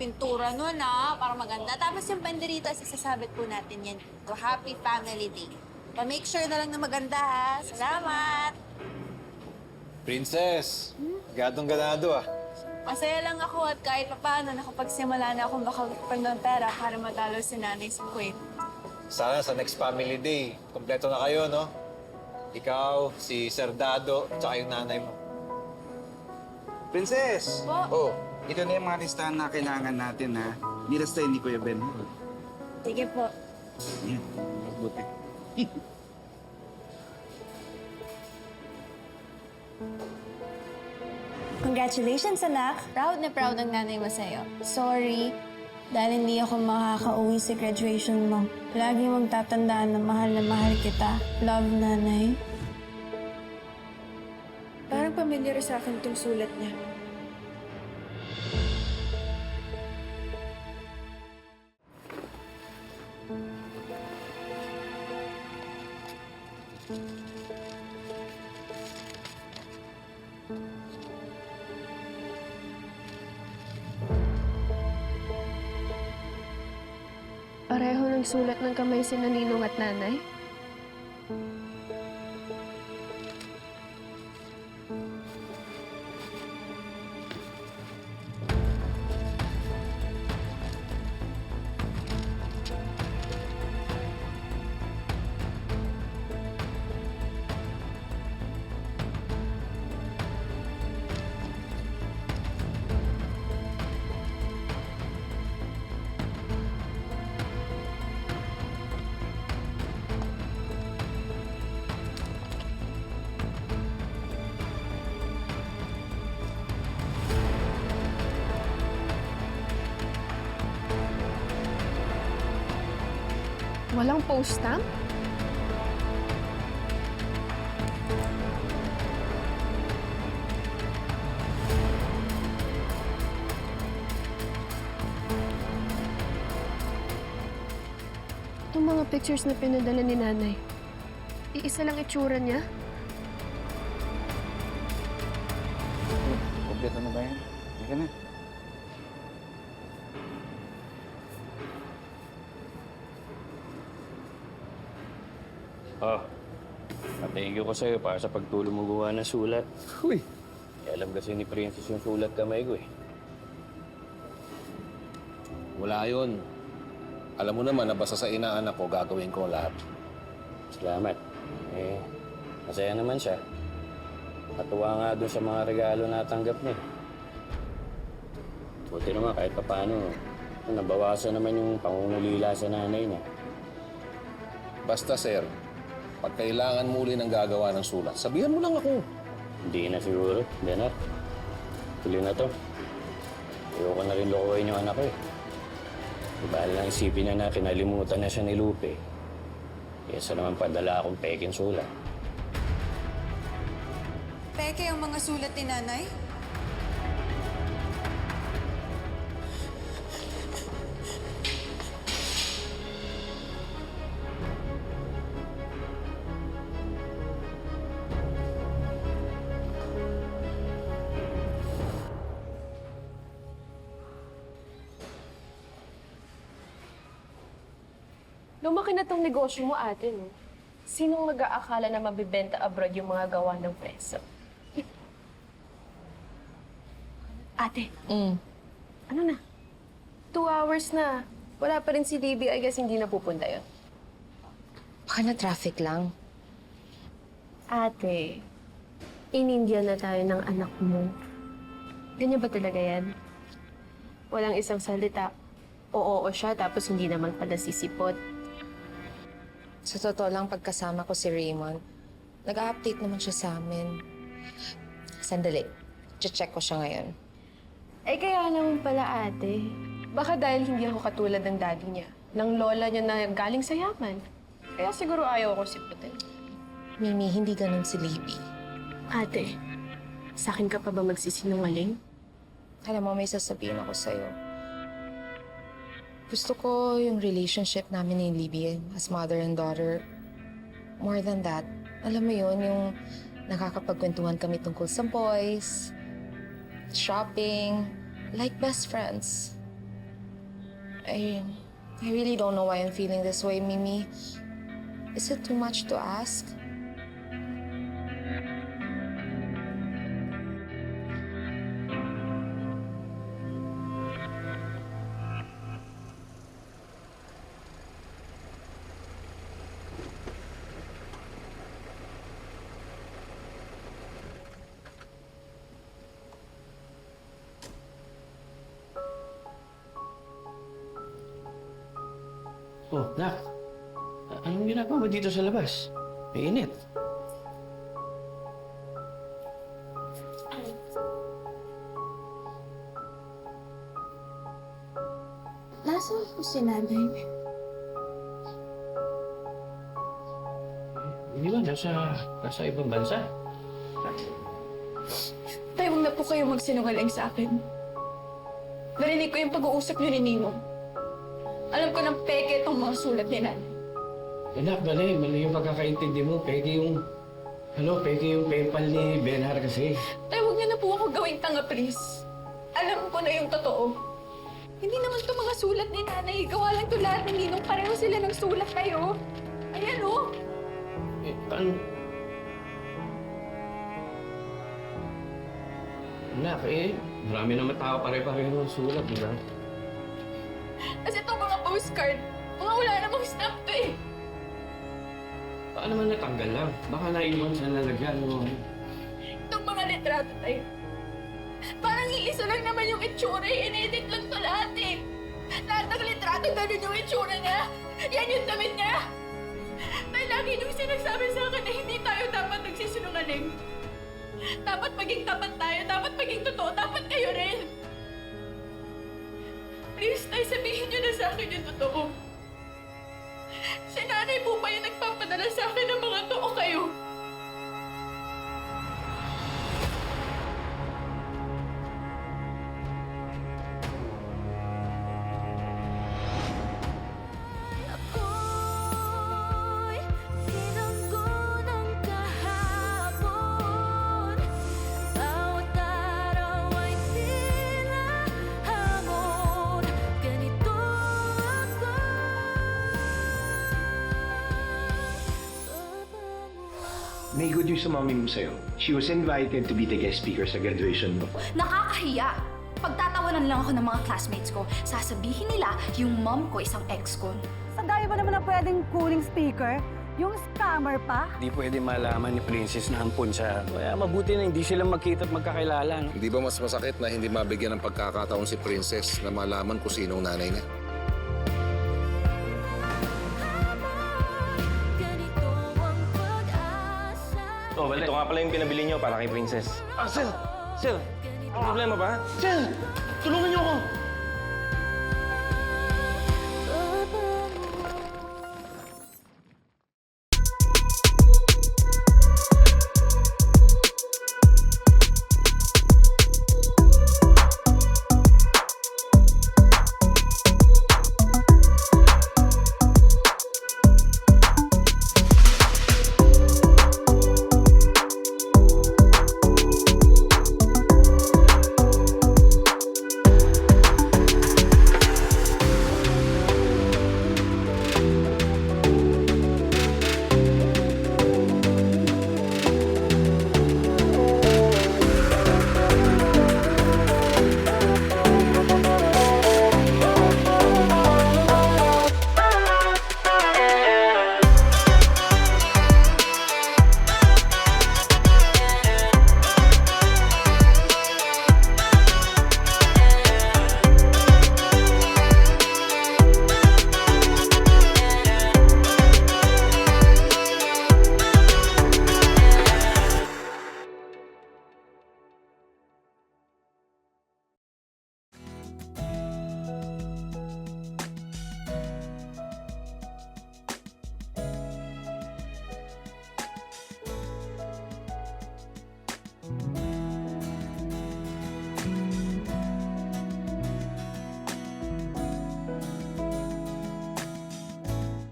pintura nun, para maganda. Tapos yung banderitas, isasabit po natin yan dito. Happy Family Day. Pa-make sure na lang na maganda, ha? Salamat! Princess, gadong ganado ah. Masaya lang ako at kahit paano nakapagsimula na akong makapag ng pera para matalo si nanay sa queen. Sana sa next family day, kompleto na kayo, no? Ikaw, si Sir Dado, tsaka yung nanay mo. Princess! Po? Oh, ito na yung mga listahan na kailangan natin, ha? Nilastahin ni Kuya Ben. Sige po. Yan, mabuti. Congratulations, anak! Proud na proud ang nanay mo sa'yo. Sorry, dahil hindi ako makakauwi sa graduation mo. Lagi mong tatandaan na mahal kita. Love, nanay. Parang pamilyar sa akin itong sulat niya. Pareho ng sulat ng kamay si Ninong at Nanay. Walang post-stamp? Itong mga pictures na pinadala ni Nanay, iisa lang itsura niya? Kompleto na ba yan? Halika na. Oh, thank you ko sa'yo para sa pagtulong mo gawa ng sulat. Uy! Alam kasi ni Princess yung sulat kamay ko eh. Wala yun. Alam mo naman na basta sa inaanak ko, gagawin ko ang lahat. Salamat. Eh, masaya naman siya. Natuwa nga doon sa mga regalo na tanggap niya. Buti naman kahit paano, nabawasan naman yung pangungulila sa nanay niya. Basta, sir, pag kailangan muli ng gagawa ng sulat, sabihan mo lang ako. Hindi na siguro, Benar. Tuloy na to. Ayoko na rin lokohin yung anak ko eh. Ibahal lang isipin na kinalimutan na siya ni Lupe. Kesa naman padala akong peking sulat. Peke ang mga sulat ni nanay? Lumaki na tong negosyo mo, ate, no? Sinong mag-aakala na mabibenta abroad yung mga gawa ng preso? Ate, ano na? 2 hours na. Wala pa rin si Libby. I guess hindi na pupunta yun. Baka na traffic lang. Ate, in India na tayo ng anak mo. Ganyan ba talaga yan? Walang isang salita. Oo siya, tapos hindi naman pala sisipot. Sa totoo lang, pagkasama ko si Raymond, nag-update naman siya sa amin. Sandali, check ko siya ngayon. Eh kaya naman pala, ate. Baka dahil hindi ako katulad ng daddy niya, ng lola niya na galing sa yaman. Kaya siguro ayaw ko siputin. Mimi, hindi ganun si Libby. Ate, sa akin ka pa ba magsisinungaling? Alam mo, may sasabihin ako sa'yo. Gusto ko yung relationship namin ni Libby as mother and daughter. More than that, alam mo yun, yung nakakapagkwentuhan kami tungkol sa boys, shopping, like best friends. I really don't know why I'm feeling this way, Mimi. Is it too much to ask? Oh, Nak. Anong ginagawa mo dito sa labas? May init. Nasaan po si nanay? Hindi ba? Nasa ibang bansa? Tay, huwag na po kayo magsinungaling sa akin. Narinig ko yung pag-uusap niyo ni Ninong. Alam ko ng peke itong mga sulat ni nanay. Anak, mali yung pagkakaintindi mo. Peke yung PayPal ni Benhar kasi. Tay, huwag niyo na po ako gawing tanga, please. Alam ko na yung totoo. Hindi naman ito mga sulat ni nanay. Gawa lang ito lahat ni Ninong. Pareho sila ng sulat kayo. Ayan, oh. Eh, paano? Anak, marami naman tao pare-pareho ng sulat, di ba? Kasi itong mga postcard, mga wala namang stamp to eh. Baka naman natanggal lang. Baka naiwan sa lalagyan mo. Itong mga litrato tayo. Parang iisa lang naman yung itsura eh. In-edit lang to lahat eh. Lahat ng litrato, ganun yung itsura niya. Yan yung damit niya. May lagi niyong sinasabi sa akin na hindi tayo dapat nagsisinungaling. Dapat maging tapat tayo. Dapat maging totoo. Dapat kayo rin. Please, tayo sabihin niyo na sa akin yung totoo. Si nanay po pa yung nagpapadala sa akin ng mga to o kayo? Ako'y tinanggo ng kahapon. Bawat araw ay tila hamon. Ganito ako. May good news sa mami mo sa'yo. She was invited to be the guest speaker sa graduation mo. Nakakahiya! Pagtatawanan lang ako ng mga classmates ko, sasabihin nila yung mom ko isang ex-con. Sa dami ba naman na pwedeng cooling speaker? Yung scammer pa? Hindi pwede malaman ni Princess na ampun siya. Kaya mabuti na hindi sila magkita at magkakilala. No? Hindi ba mas masakit na hindi mabigyan ng pagkakataon si Princess na malaman kung sinong nanay niya? Ganito ang pag-asa. Oh, ito nga pala yung pinabili niyo para kay Princess. Sir! Sir! Ang problema ba? Sir! Tulungan niyo ako!